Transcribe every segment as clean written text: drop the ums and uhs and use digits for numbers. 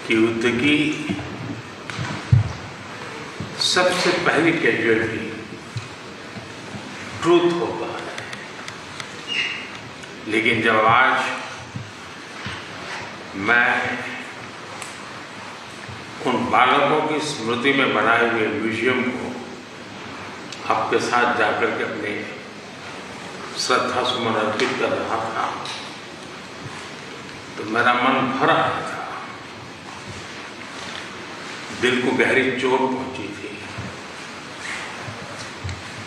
कि युद्ध की सबसे पहली कैजुअलिटी ट्रूथ होता है, लेकिन जब आज मैं उन बालकों की स्मृति में बनाए हुए म्यूजियम को आपके साथ जाकर के अपने श्रद्धा सुमन अर्पित कर रहा था तो मेरा मन भर आया था, दिल को गहरी चोट पहुंची थी।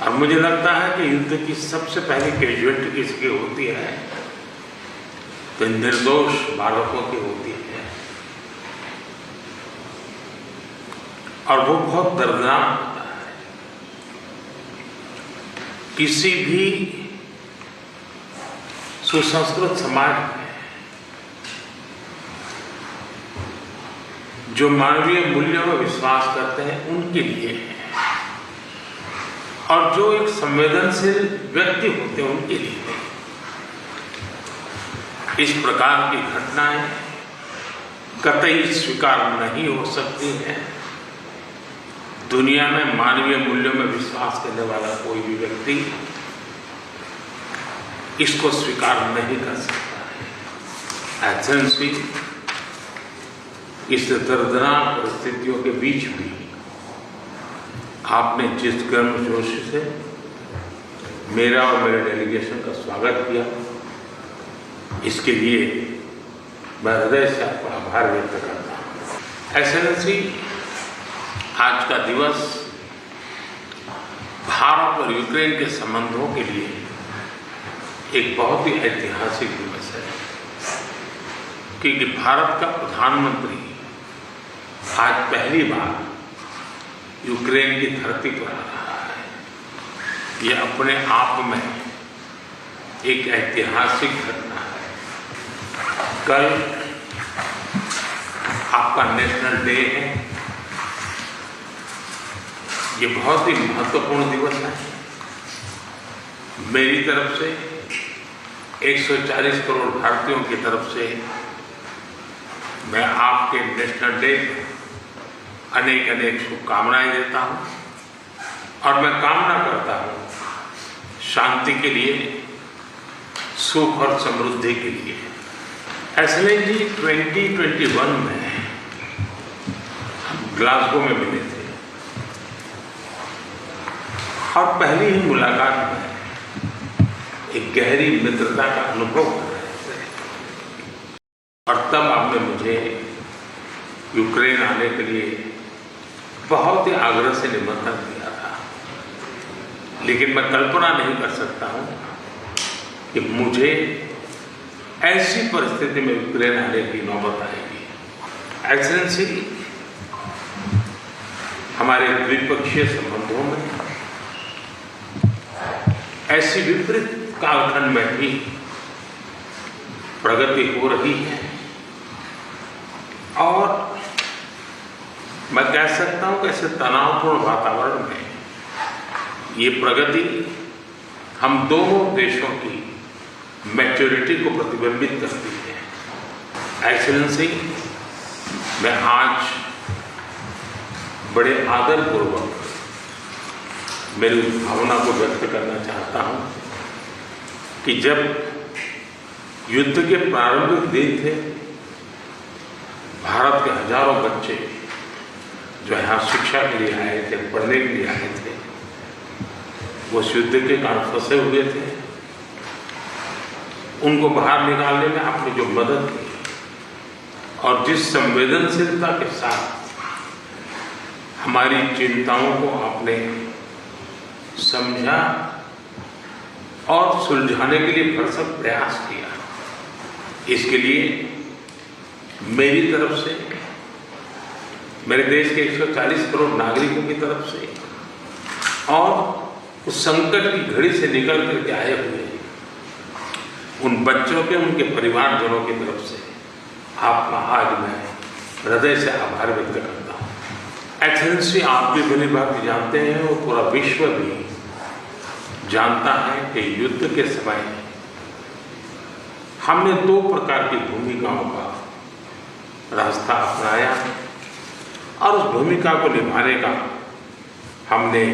और मुझे लगता है कि युद्ध की सबसे पहली कैजुअलिटी किसकी होती है तो निर्दोष बालकों की होती है, और वो बहुत दर्दनाक होता है। किसी भी सुसंस्कृत समाज में जो मानवीय मूल्यों में विश्वास करते हैं उनके लिए, और जो एक संवेदनशील व्यक्ति होते हैं उनके लिए इस प्रकार की घटनाएं कतई स्वीकार नहीं हो सकती हैं। दुनिया में मानवीय मूल्यों में विश्वास करने वाला कोई भी व्यक्ति इसको स्वीकार नहीं कर सकता है। एथेंस भी इस दर्दनाक परिस्थितियों के बीच भी आपने जिस गर्मजोश से मेरा और मेरे डेलीगेशन का स्वागत किया, इसके लिए मैं हृदय से आपका आभार व्यक्त करता हूँ। एक्सेलेंसी, आज का दिवस भारत और यूक्रेन के संबंधों के लिए एक बहुत ही ऐतिहासिक दिवस है, क्योंकि भारत का प्रधानमंत्री आज पहली बार यूक्रेन की धरती पर आ रहा है। यह अपने आप में एक ऐतिहासिक घटना है। कल आपका नेशनल डे है, ये बहुत ही महत्वपूर्ण दिवस है। मेरी तरफ से 140 करोड़ भारतीयों की तरफ से मैं आपके नेशनल डे अनेक अनेक शुभकामनाएं देता हूं, और मैं कामना करता हूं शांति के लिए, सुख और समृद्धि के लिए। एक्सेलेंसी, 2021 में हम ग्लासगो में मिले थे और पहली ही मुलाकात में एक गहरी मित्रता का अनुभव कर रहे थे, और तब आपने मुझे यूक्रेन आने के लिए बहुत ही आग्रह से निमंत्रण दिया था। लेकिन मैं कल्पना नहीं कर सकता हूं कि मुझे ऐसी परिस्थिति में यूक्रेन आने की नौबत आएगी। एक्सेलेंसी, हमारे द्विपक्षीय संबंधों में ऐसी विपरीत कालखंड में भी प्रगति हो रही है, और मैं कह सकता हूं कि ऐसे तनावपूर्ण वातावरण में ये प्रगति हम दोनों देशों की मैच्योरिटी को प्रतिबिंबित करती है। एक्सेलेंसी, मैं आज बड़े आदरपूर्वक मेरी उस भावना को व्यक्त करना चाहता हूं कि जब युद्ध के प्रारंभिक दिन थे, भारत के हजारों बच्चे जो यहाँ शिक्षा के लिए आए थे, पढ़ने के लिए आए थे, वो युद्ध के कारण फंसे हुए थे। उनको बाहर निकालने में आपने जो मदद की और जिस संवेदनशीलता के साथ हमारी चिंताओं को आपने समझा और सुलझाने के लिए भरसक प्रयास किया, इसके लिए मेरी तरफ से, मेरे देश के 140 करोड़ नागरिकों की तरफ से और उस संकट की घड़ी से निकल करके आए हुए उन बच्चों के, उनके परिवारजनों की तरफ से आपका आज मैं हृदय से आभार व्यक्त करता हूँ। एक्सेलेंसी, आप भी भली भांति जानते हैं और पूरा विश्व भी जानता है कि युद्ध के समय हमने 2 प्रकार की भूमिकाओं का रास्ता अपनाया और उस भूमिका को निभाने का हमने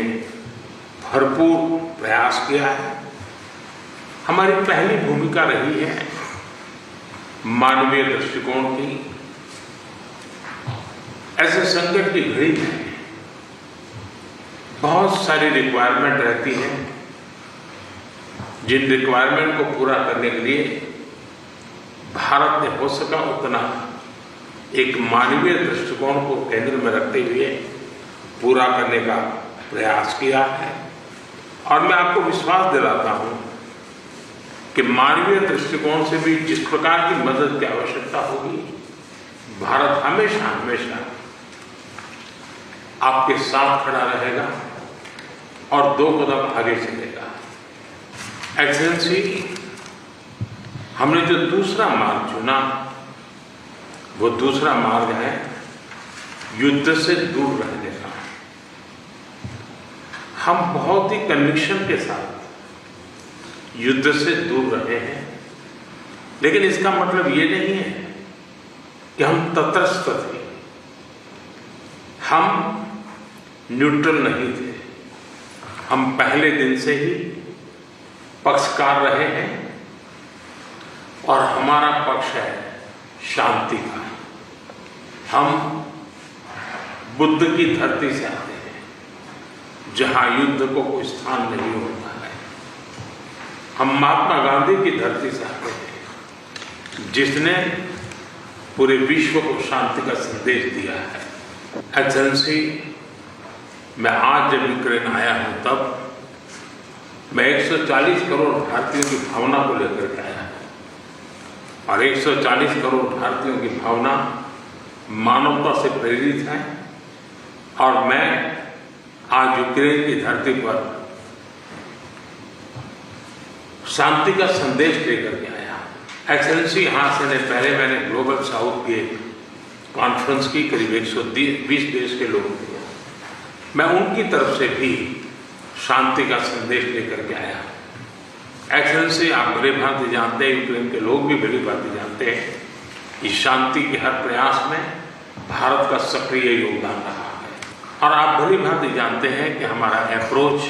भरपूर प्रयास किया है। हमारी पहली भूमिका रही है मानवीय दृष्टिकोण की। ऐसे संकट की घड़ी में बहुत सारी रिक्वायरमेंट रहती है, जिन रिक्वायरमेंट को पूरा करने के लिए भारत ने हो सका उतना एक मानवीय दृष्टिकोण को केंद्र में रखते हुए पूरा करने का प्रयास किया है। और मैं आपको विश्वास दिलाता हूं कि मानवीय दृष्टिकोण से भी जिस प्रकार की मदद की आवश्यकता होगी, भारत हमेशा हमेशा आपके साथ खड़ा रहेगा और 2 कदम आगे चलेगा। एक्सेलेंसी, हमने जो दूसरा मार्ग चुना वो दूसरा मार्ग है युद्ध से दूर रहने का। हम बहुत ही कन्विक्शन के साथ युद्ध से दूर रहे हैं, लेकिन इसका मतलब ये नहीं है कि हम तटस्थ थे, हम न्यूट्रल नहीं थे। हम पहले दिन से ही पक्षकार रहे हैं और हमारा पक्ष है शांति का। हम बुद्ध की धरती से आते हैं जहां युद्ध को कोई स्थान नहीं होता है। हम महात्मा गांधी की धरती से आते हैं जिसने पूरे विश्व को शांति का संदेश दिया है। एक्सेलेंसी, मैं आज जब यूक्रेन आया हूं तब मैं 140 करोड़ भारतीयों की भावना को लेकर के आया हूं और 140 करोड़ भारतीयों की भावना मानवता से प्रेरित है। और मैं आज यूक्रेन की धरती पर शांति का संदेश लेकर के आया। एक्सेलेंसी, यहां से पहले मैंने ग्लोबल साउथ की कॉन्फ्रेंस की, करीब 120 देश के लोग थे। मैं उनकी तरफ से भी शांति का संदेश लेकर के आया। एक्सेलेंसी, आप भली भांति जानते हैं, यूक्रेन के लोग भी भली भांति जानते हैं कि शांति के हर प्रयास में भारत का सक्रिय योगदान रहा है। और आप भली भांति जानते हैं कि हमारा अप्रोच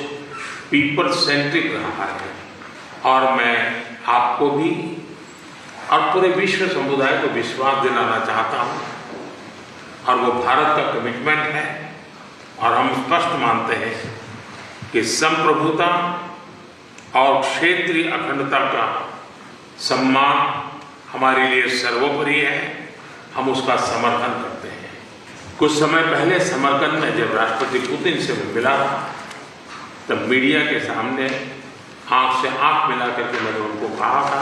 पीपल सेंट्रिक रहा है। और मैं आपको भी और पूरे विश्व समुदाय को विश्वास दिलाना चाहता हूं, और वो भारत का कमिटमेंट है। और हम स्पष्ट मानते हैं कि संप्रभुता और क्षेत्रीय अखंडता का सम्मान हमारे लिए सर्वोपरि है। हम उसका समर्थन करते हैं। कुछ समय पहले समरकंद में जब राष्ट्रपति पुतिन से मैं मिला था, तब मीडिया के सामने आंख से आंख मिला करके मैंने उनको कहा था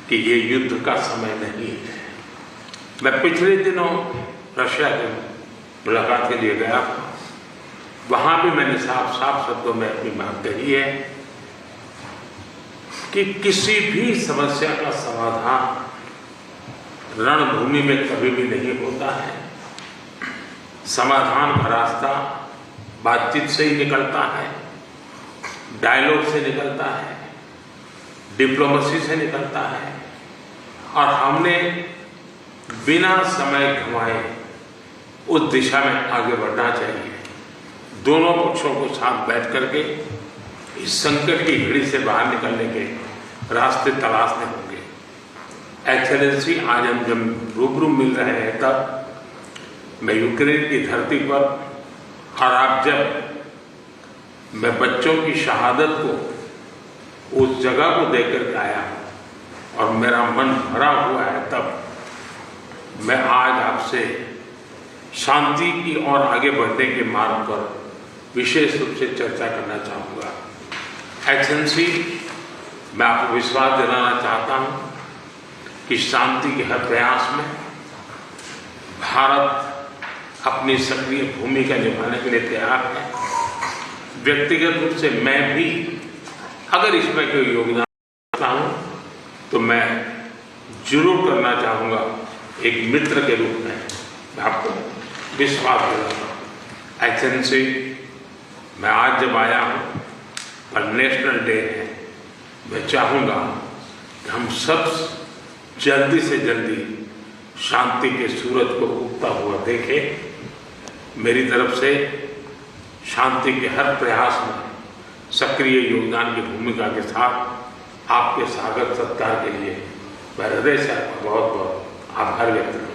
कि ये युद्ध का समय नहीं है। मैं पिछले दिनों रशिया के मुलाकात के लिए गया था। वहां भी मैंने साफ साफ शब्दों में अपनी बात कही है कि किसी भी समस्या का समाधान रणभूमि में कभी भी नहीं होता है। समाधान का रास्ता बातचीत से ही निकलता है, डायलॉग से निकलता है, डिप्लोमेसी से निकलता है। और हमने बिना समय गंवाए उस दिशा में आगे बढ़ना चाहिए। दोनों पक्षों को साथ बैठ करके इस संकट की घड़ी से बाहर निकलने के रास्ते तलाशने होंगे। एक्सेलेंसी, आज हम जब रूबरू मिल रहे हैं तब मैं यूक्रेन की धरती पर, और आप जब मैं बच्चों की शहादत को उस जगह को देख करके आया और मेरा मन भरा हुआ है, तब मैं आज आपसे शांति की ओर आगे बढ़ने के मार्ग पर विशेष रूप से चर्चा करना चाहूँगा। एक्सेलेंसी, मैं आपको विश्वास दिलाना चाहता हूँ कि शांति के हर प्रयास में भारत अपनी सक्रिय भूमिका निभाने के लिए तैयार है। व्यक्तिगत रूप से मैं भी अगर इसमें कोई योगदान करता हूँ तो मैं जरूर करना चाहूँगा, एक मित्र के रूप में मैं आपको विश्वास दिलाता हूँ। एक्सेलेंसी, मैं आज जब आया हूँ और नेशनल डे है, मैं चाहूँगा कि हम सब जल्दी से जल्दी शांति के सूरज को उगता हुआ देखे। मेरी तरफ से शांति के हर प्रयास में सक्रिय योगदान की भूमिका के साथ आपके स्वागत सत्कार के लिए मैं हृदय से आपका बहुत बहुत आभार व्यक्त करता हूँ।